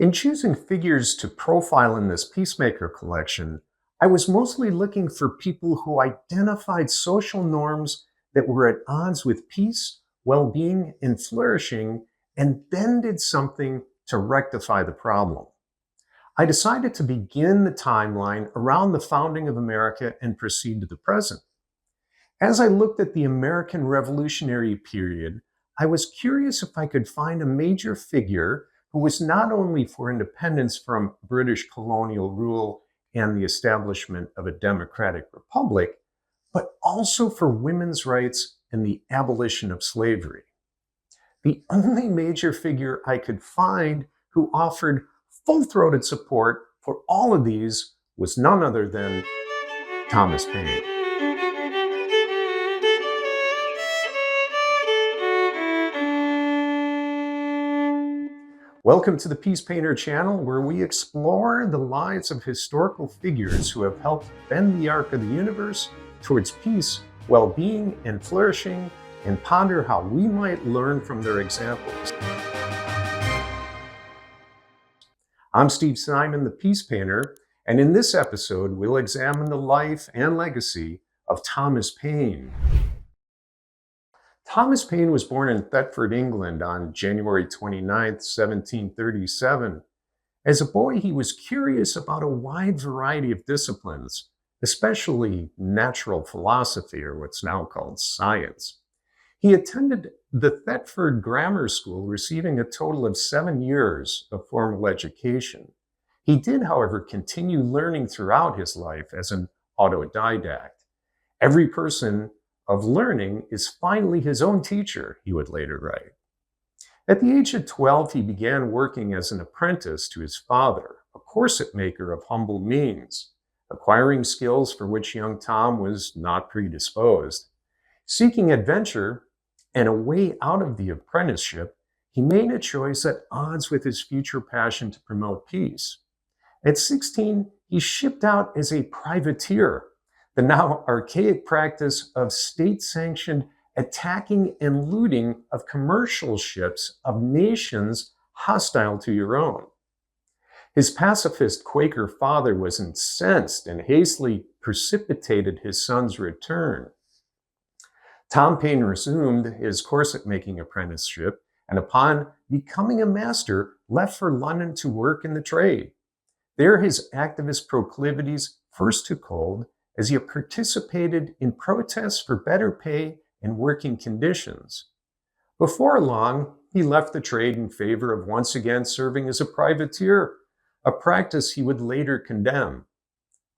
In choosing figures to profile in this Peacemaker collection, I was mostly looking for people who identified social norms that were at odds with peace, well-being, and flourishing, and then did something to rectify the problem. I decided to begin the timeline around the founding of America and proceed to the present. As I looked at the American Revolutionary period, I was curious if I could find a major figure who was not only for independence from British colonial rule and the establishment of a democratic republic, but also for women's rights and the abolition of slavery. The only major figure I could find who offered full-throated support for all of these was none other than Thomas Paine. Welcome to the Peace Painter channel, where we explore the lives of historical figures who have helped bend the arc of the universe towards peace, well-being, and flourishing, and ponder how we might learn from their examples. I'm Steve Simon, the Peace Painter, and in this episode, we'll examine the life and legacy of Thomas Paine. Thomas Paine was born in Thetford, England on January 29, 1737. As a boy, he was curious about a wide variety of disciplines, especially natural philosophy, or what's now called science. He attended the Thetford Grammar School, receiving a total of 7 years of formal education. He did, however, continue learning throughout his life as an autodidact. Every person of learning is finally his own teacher, he would later write. At the age of 12, he began working as an apprentice to his father, a corset maker of humble means, acquiring skills for which young Tom was not predisposed. Seeking adventure and a way out of the apprenticeship, he made a choice at odds with his future passion to promote peace. At 16, he shipped out as a privateer, the now archaic practice of state-sanctioned attacking and looting of commercial ships of nations hostile to your own. His pacifist Quaker father was incensed and hastily precipitated his son's return. Tom Paine resumed his corset-making apprenticeship, and upon becoming a master, left for London to work in the trade. There his activist proclivities first took hold, as he participated in protests for better pay and working conditions. Before long, he left the trade in favor of once again serving as a privateer, a practice he would later condemn.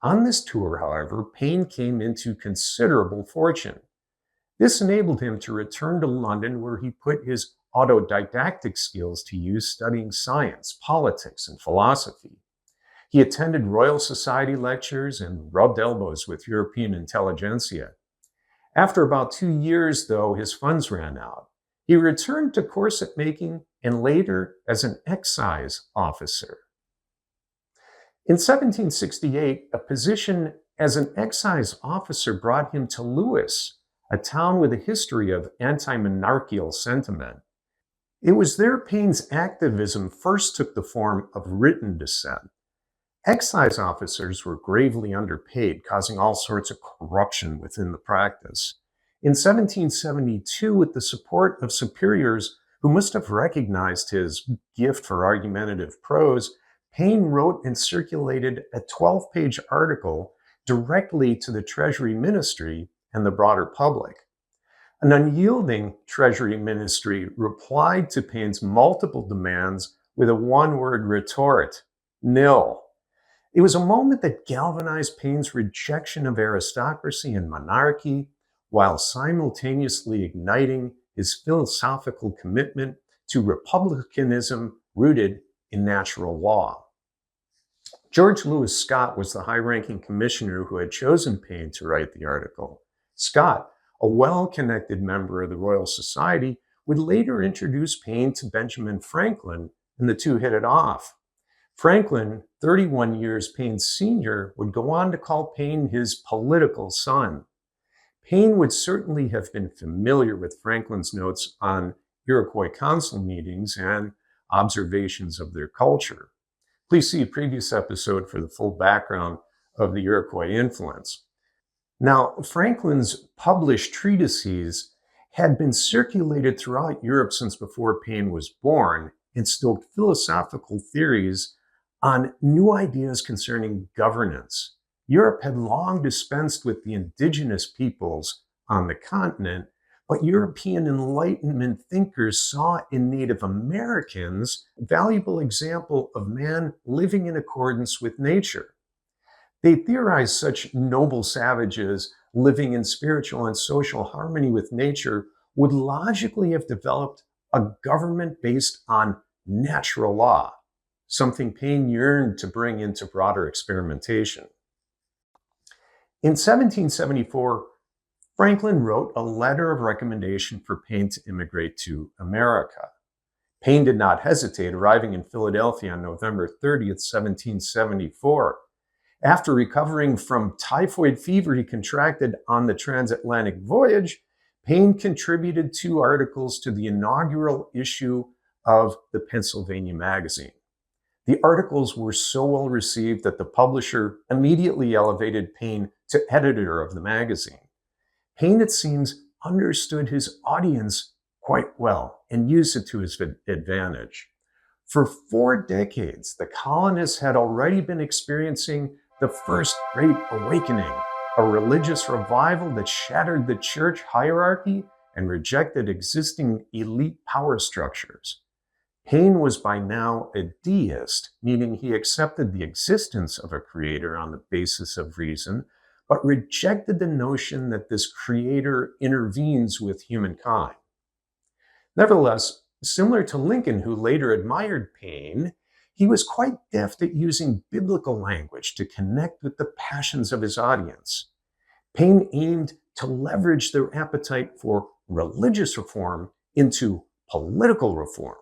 On this tour, however, Paine came into considerable fortune. This enabled him to return to London, where he put his autodidactic skills to use studying science, politics, and philosophy. He attended Royal Society lectures and rubbed elbows with European intelligentsia. After about 2 years, though, his funds ran out. He returned to corset making and later as an excise officer. In 1768, a position as an excise officer brought him to Lewes, a town with a history of anti-monarchical sentiment. It was there Paine's activism first took the form of written dissent. Excise officers were gravely underpaid, causing all sorts of corruption within the practice. In 1772, with the support of superiors who must have recognized his gift for argumentative prose, Paine wrote and circulated a 12-page article directly to the Treasury Ministry and the broader public. An unyielding Treasury Ministry replied to Paine's multiple demands with a one-word retort: nil. It was a moment that galvanized Paine's rejection of aristocracy and monarchy, while simultaneously igniting his philosophical commitment to republicanism rooted in natural law. George Lewis Scott was the high-ranking commissioner who had chosen Paine to write the article. Scott, a well-connected member of the Royal Society, would later introduce Paine to Benjamin Franklin, and the two hit it off. Franklin, 31 years Paine's senior, would go on to call Paine his political son. Paine would certainly have been familiar with Franklin's notes on Iroquois council meetings and observations of their culture. Please see a previous episode for the full background of the Iroquois influence. Now, Franklin's published treatises had been circulated throughout Europe since before Paine was born and stoked philosophical theories on new ideas concerning governance. Europe had long dispensed with the indigenous peoples on the continent, but European Enlightenment thinkers saw in Native Americans a valuable example of man living in accordance with nature. They theorized such noble savages living in spiritual and social harmony with nature would logically have developed a government based on natural law, something Paine yearned to bring into broader experimentation. In 1774, Franklin wrote a letter of recommendation for Paine to immigrate to America. Paine did not hesitate, arriving in Philadelphia on November 30th, 1774. After recovering from typhoid fever he contracted on the transatlantic voyage, Paine contributed 2 articles to the inaugural issue of the Pennsylvania magazine. The articles were so well received that the publisher immediately elevated Paine to editor of the magazine. Paine, it seems, understood his audience quite well and used it to his advantage. For 4 decades, the colonists had already been experiencing the First Great Awakening, a religious revival that shattered the church hierarchy and rejected existing elite power structures. Paine was by now a deist, meaning he accepted the existence of a creator on the basis of reason, but rejected the notion that this creator intervenes with humankind. Nevertheless, similar to Lincoln, who later admired Paine, he was quite deft at using biblical language to connect with the passions of his audience. Paine aimed to leverage their appetite for religious reform into political reform.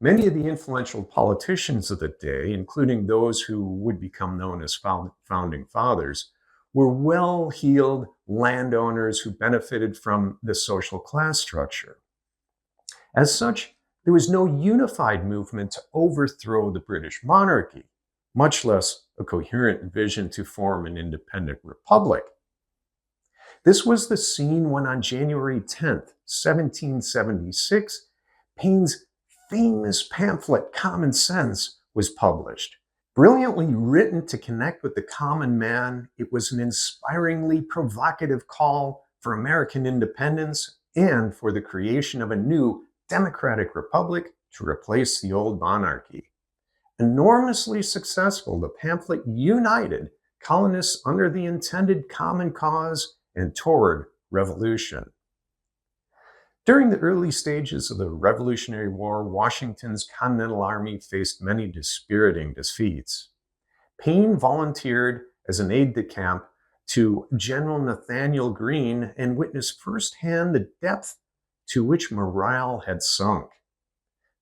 Many of the influential politicians of the day, including those who would become known as founding fathers, were well-heeled landowners who benefited from the social class structure. As such, there was no unified movement to overthrow the British monarchy, much less a coherent vision to form an independent republic. This was the scene when on January 10th, 1776, Paine's famous pamphlet, Common Sense, was published. Brilliantly written to connect with the common man, it was an inspiringly provocative call for American independence and for the creation of a new democratic republic to replace the old monarchy. Enormously successful, the pamphlet united colonists under the intended common cause and toward revolution. During the early stages of the Revolutionary War, Washington's Continental Army faced many dispiriting defeats. Paine volunteered as an aide-de-camp to General Nathanael Greene and witnessed firsthand the depth to which morale had sunk.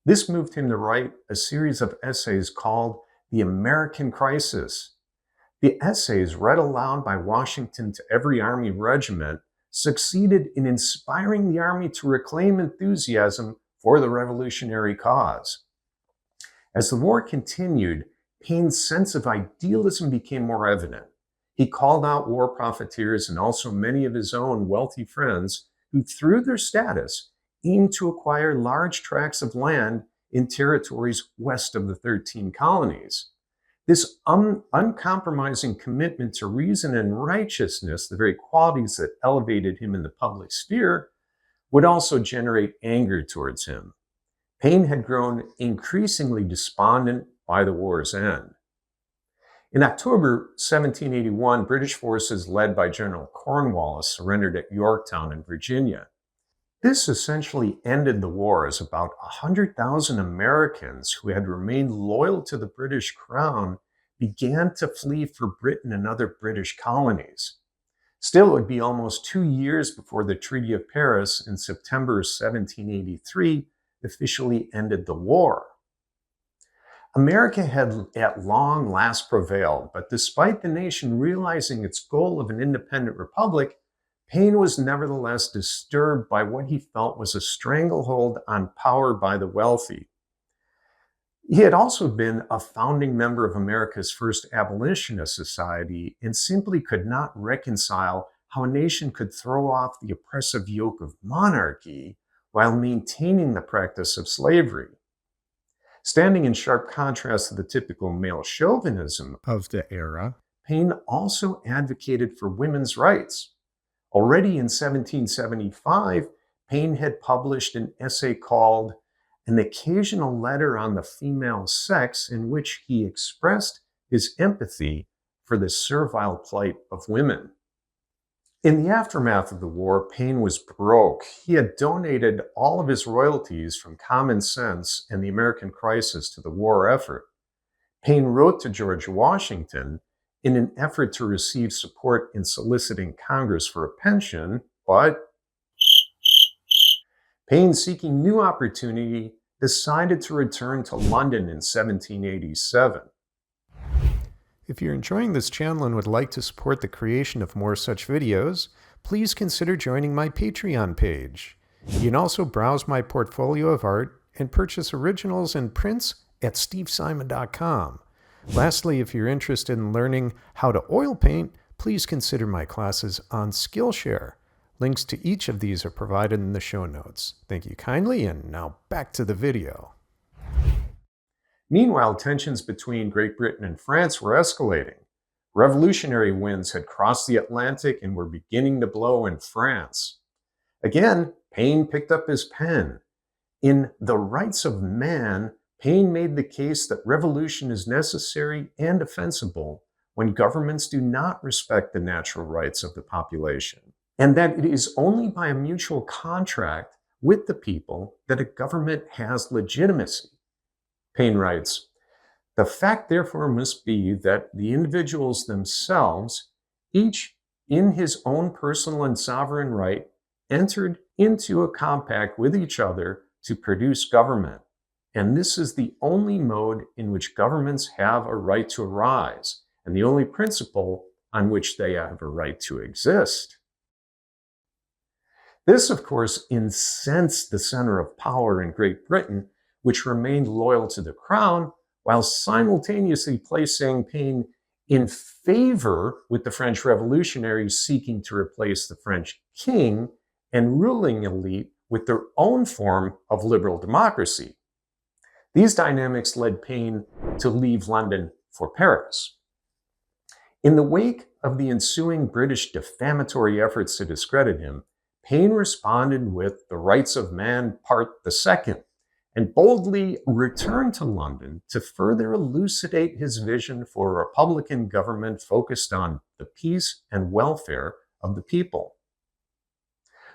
This moved him to write a series of essays called The American Crisis. The essays, read aloud by Washington to every Army regiment, succeeded in inspiring the Army to reclaim enthusiasm for the revolutionary cause. As the war continued, Paine's sense of idealism became more evident. He called out war profiteers and also many of his own wealthy friends who, through their status, aimed to acquire large tracts of land in territories west of the 13 colonies. This uncompromising commitment to reason and righteousness, the very qualities that elevated him in the public sphere, would also generate anger towards him. Paine had grown increasingly despondent by the war's end. In October 1781, British forces led by General Cornwallis surrendered at Yorktown in Virginia. This essentially ended the war as about 100,000 Americans who had remained loyal to the British Crown began to flee for Britain and other British colonies. Still, it would be almost 2 years before the Treaty of Paris in September 1783 officially ended the war. America had at long last prevailed, but despite the nation realizing its goal of an independent republic, Paine was nevertheless disturbed by what he felt was a stranglehold on power by the wealthy. He had also been a founding member of America's first abolitionist society and simply could not reconcile how a nation could throw off the oppressive yoke of monarchy while maintaining the practice of slavery. Standing in sharp contrast to the typical male chauvinism of the era, Paine also advocated for women's rights. Already in 1775, Paine had published an essay called An Occasional Letter on the Female Sex, in which he expressed his empathy for the servile plight of women. In the aftermath of the war, Paine was broke. He had donated all of his royalties from Common Sense and the American Crisis to the war effort. Paine wrote to George Washington in an effort to receive support in soliciting Congress for a pension, but Paine, seeking new opportunity, decided to return to London in 1787. If you're enjoying this channel and would like to support the creation of more such videos, please consider joining my Patreon page. You can also browse my portfolio of art and purchase originals and prints at stevesimon.com. Lastly, if you're interested in learning how to oil paint, please consider my classes on Skillshare. Links to each of these are provided in the show notes. Thank you kindly, and now back to the video. Meanwhile, tensions between Great Britain and France were escalating. Revolutionary winds had crossed the Atlantic and were beginning to blow in France. Again, Paine picked up his pen. In The Rights of Man, Paine made the case that revolution is necessary and defensible when governments do not respect the natural rights of the population, and that it is only by a mutual contract with the people that a government has legitimacy. Paine writes, "The fact therefore must be that the individuals themselves, each in his own personal and sovereign right, entered into a compact with each other to produce government. And this is the only mode in which governments have a right to arise, and the only principle on which they have a right to exist." This, of course, incensed the center of power in Great Britain, which remained loyal to the crown, while simultaneously placing Paine in favor with the French revolutionaries seeking to replace the French king and ruling elite with their own form of liberal democracy. These dynamics led Paine to leave London for Paris. In the wake of the ensuing British defamatory efforts to discredit him, Paine responded with The Rights of Man, Part II, and boldly returned to London to further elucidate his vision for a republican government focused on the peace and welfare of the people.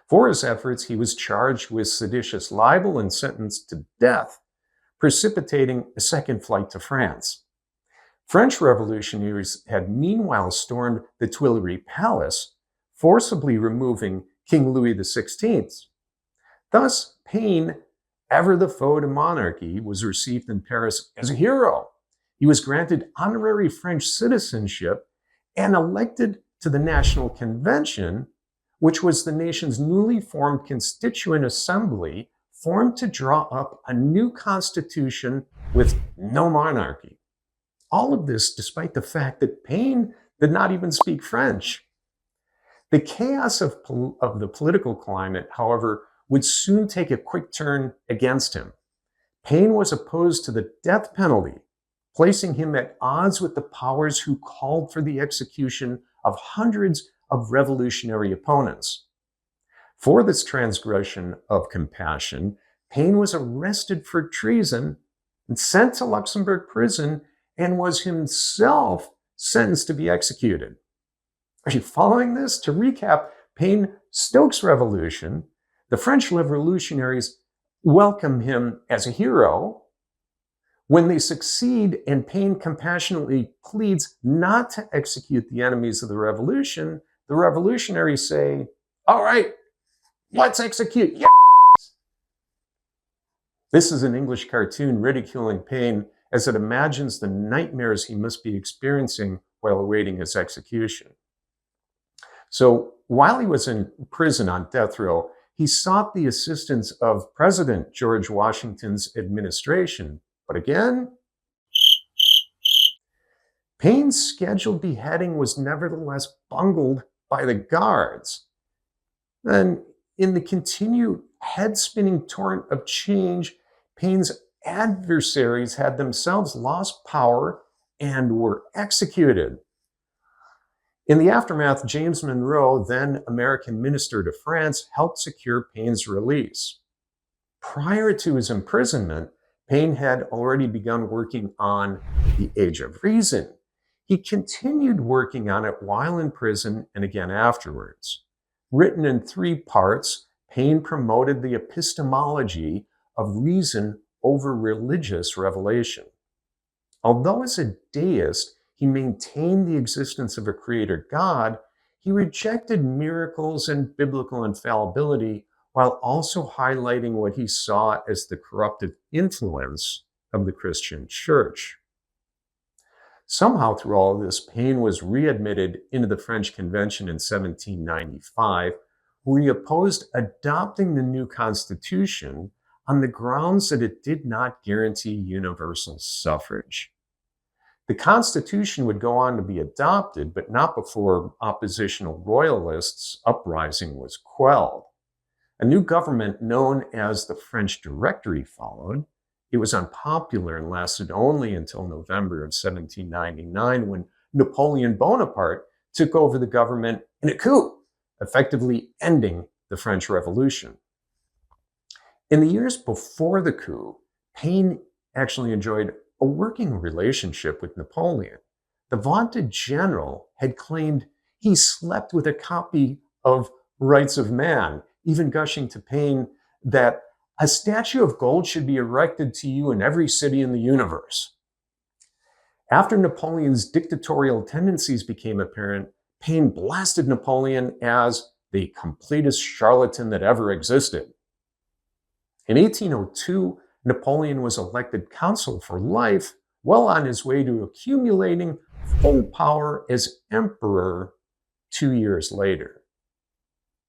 For his efforts, he was charged with seditious libel and sentenced to death, precipitating a second flight to France. French revolutionaries had meanwhile stormed the Tuileries Palace, forcibly removing King Louis XVI. Thus, Paine, ever the foe to monarchy, was received in Paris as a hero. He was granted honorary French citizenship and elected to the National Convention, which was the nation's newly formed constituent assembly, formed to draw up a new constitution with no monarchy. All of this despite the fact that Paine did not even speak French. The chaos of the political climate, however, would soon take a quick turn against him. Paine was opposed to the death penalty, placing him at odds with the powers who called for the execution of hundreds of revolutionary opponents. For this transgression of compassion, Paine was arrested for treason and sent to Luxembourg prison and was himself sentenced to be executed. Are you following this? To recap, Paine stokes revolution. The French revolutionaries welcome him as a hero. When they succeed and Paine compassionately pleads not to execute the enemies of the revolutionaries say, "All right, let's execute." Yeah. This is an English cartoon ridiculing Paine as it imagines the nightmares he must be experiencing while awaiting his execution. So while he was in prison on death row, he sought the assistance of President George Washington's administration But again, Paine's scheduled beheading was nevertheless bungled by the guards. And in the continued head-spinning torrent of change, Paine's adversaries had themselves lost power and were executed. In the aftermath, James Monroe, then American minister to France, helped secure Paine's release. Prior to his imprisonment, Paine had already begun working on The Age of Reason. He continued working on it while in prison and again afterwards. Written in 3 parts, Paine promoted the epistemology of reason over religious revelation. Although as a deist, he maintained the existence of a creator God, he rejected miracles and biblical infallibility while also highlighting what he saw as the corruptive influence of the Christian church. Somehow, through all of this, Paine was readmitted into the French Convention in 1795, where he opposed adopting the new constitution on the grounds that it did not guarantee universal suffrage. The Constitution would go on to be adopted, but not before oppositional royalists' uprising was quelled. A new government known as the French Directory followed. It was unpopular and lasted only until November of 1799, when Napoleon Bonaparte took over the government in a coup, effectively ending the French Revolution. In the years before the coup, Paine actually enjoyed a working relationship with Napoleon. The vaunted general had claimed he slept with a copy of Rights of Man, even gushing to Paine that a statue of gold should be erected to you in every city in the universe. After Napoleon's dictatorial tendencies became apparent, Paine blasted Napoleon as the completest charlatan that ever existed. In 1802, Napoleon was elected consul for life, well on his way to accumulating full power as emperor 2 years later.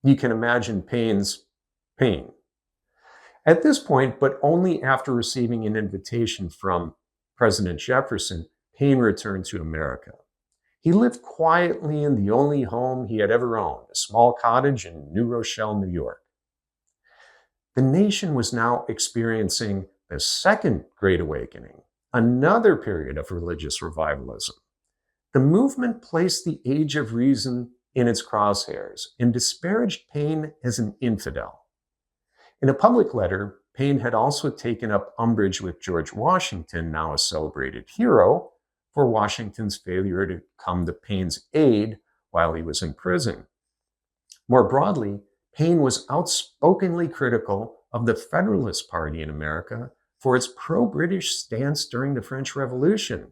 You can imagine Paine's pain. At this point, but only after receiving an invitation from President Jefferson, Paine returned to America. He lived quietly in the only home he had ever owned, a small cottage in New Rochelle, New York. The nation was now experiencing the Second Great Awakening, another period of religious revivalism. The movement placed the Age of Reason in its crosshairs and disparaged Paine as an infidel. In a public letter, Paine had also taken up umbrage with George Washington, now a celebrated hero, for Washington's failure to come to Paine's aid while he was in prison. More broadly, Paine was outspokenly critical of the Federalist Party in America for its pro-British stance during the French Revolution.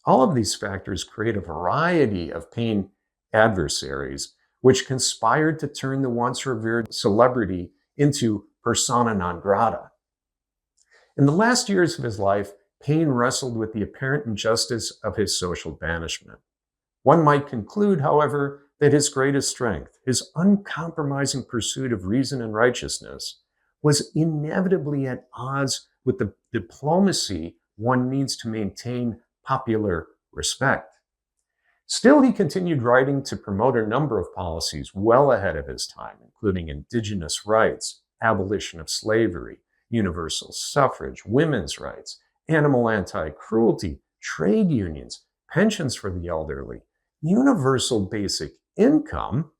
All of these factors create a variety of Paine adversaries, which conspired to turn the once revered celebrity into persona non grata. In the last years of his life, Paine wrestled with the apparent injustice of his social banishment. One might conclude, however, that his greatest strength, his uncompromising pursuit of reason and righteousness, was inevitably at odds with the diplomacy one needs to maintain popular respect. Still, he continued writing to promote a number of policies well ahead of his time, including indigenous rights, abolition of slavery, universal suffrage, women's rights, animal anti-cruelty, trade unions, pensions for the elderly, universal basic income,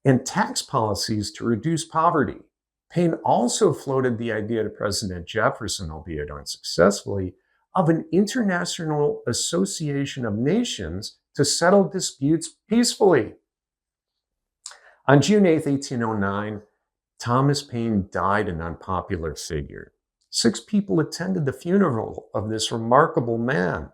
and tax policies to reduce poverty. Paine also floated the idea to President Jefferson, albeit unsuccessfully, of an international association of nations to settle disputes peacefully. On June 8, 1809, Thomas Paine died an unpopular figure. 6 people attended the funeral of this remarkable man.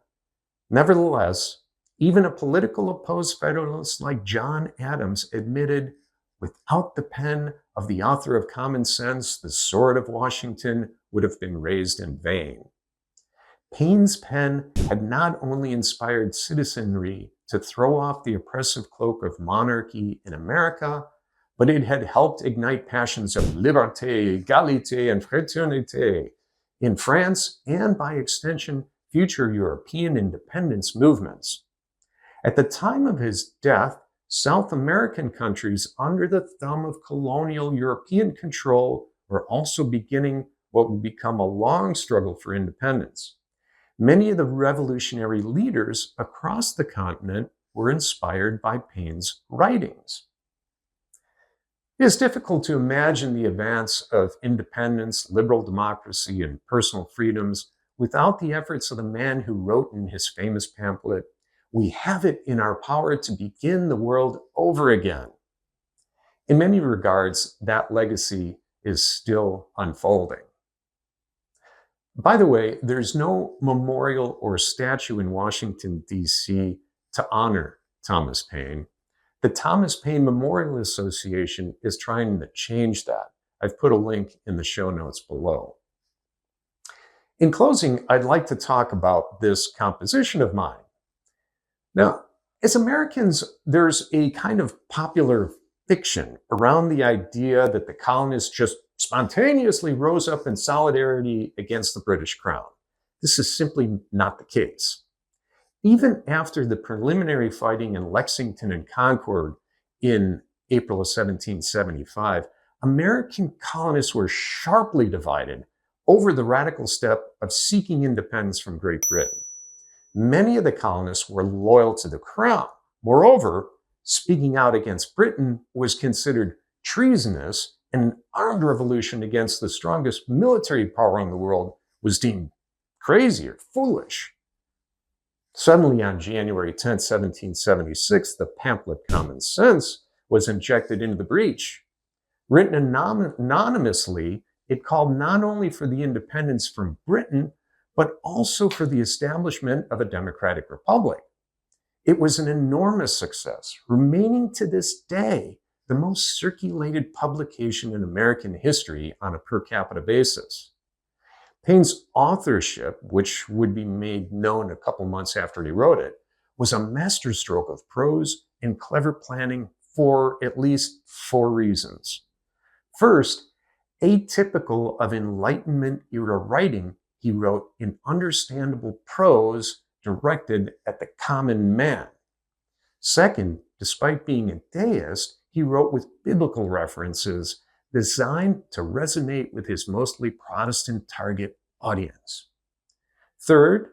Nevertheless, even a political opposed Federalist like John Adams admitted, without the pen of the author of Common Sense, the sword of Washington would have been raised in vain. Paine's pen had not only inspired citizenry to throw off the oppressive cloak of monarchy in America, but it had helped ignite passions of liberté, égalité, and fraternité in France, and by extension, future European independence movements. At the time of his death, South American countries under the thumb of colonial European control were also beginning what would become a long struggle for independence. Many of the revolutionary leaders across the continent were inspired by Paine's writings. It is difficult to imagine the advance of independence, liberal democracy, and personal freedoms without the efforts of the man who wrote in his famous pamphlet, "We have it in our power to begin the world over again." In many regards, that legacy is still unfolding. By the way, there's no memorial or statue in Washington, D.C. to honor Thomas Paine. The Thomas Paine Memorial Association is trying to change that. I've put a link in the show notes below. In closing, I'd like to talk about this composition of mine. Now, as Americans, there's a kind of popular fiction around the idea that the colonists just spontaneously rose up in solidarity against the British Crown. This is simply not the case. Even after the preliminary fighting in Lexington and Concord in April of 1775, American colonists were sharply divided over the radical step of seeking independence from Great Britain. Many of the colonists were loyal to the Crown. Moreover, speaking out against Britain was considered treasonous, and an armed revolution against the strongest military power in the world was deemed crazy or foolish. Suddenly, on January 10, 1776, the pamphlet Common Sense was injected into the breach. Written anonymously, it called not only for the independence from Britain, but also for the establishment of a democratic republic. It was an enormous success, remaining to this day the most circulated publication in American history on a per capita basis. Paine's authorship, which would be made known a couple months after he wrote it, was a masterstroke of prose and clever planning for at least 4 reasons. First, atypical of Enlightenment era writing, he wrote in understandable prose directed at the common man. Second, despite being a deist, he wrote with biblical references designed to resonate with his mostly Protestant target audience. Third,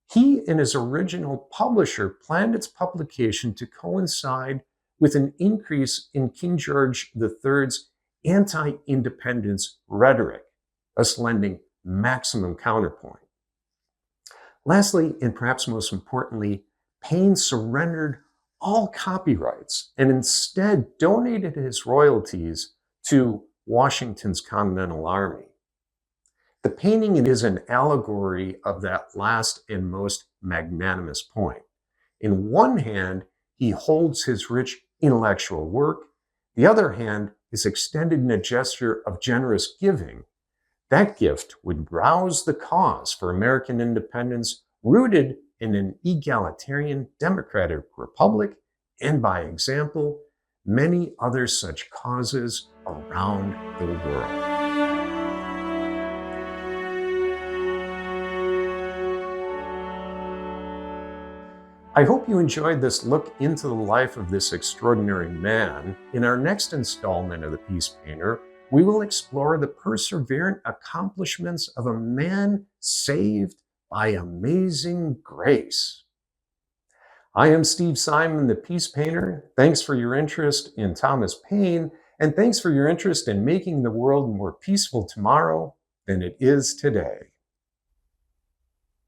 he and his original publisher planned its publication to coincide with an increase in King George III's anti-independence rhetoric, thus lending maximum counterpoint. Lastly, and perhaps most importantly, Paine surrendered all copyrights and instead donated his royalties to Washington's Continental Army. The painting is an allegory of that last and most magnanimous point. In one hand, he holds his rich intellectual work. The other hand is extended in a gesture of generous giving. That gift would rouse the cause for American independence, rooted in an egalitarian democratic republic, and by example, many other such causes around the world. I hope you enjoyed this look into the life of this extraordinary man. In our next installment of The Peace Painter, we will explore the perseverant accomplishments of a man saved by amazing grace. I am Steve Simon, the Peace Painter. Thanks for your interest in Thomas Paine, and thanks for your interest in making the world more peaceful tomorrow than it is today.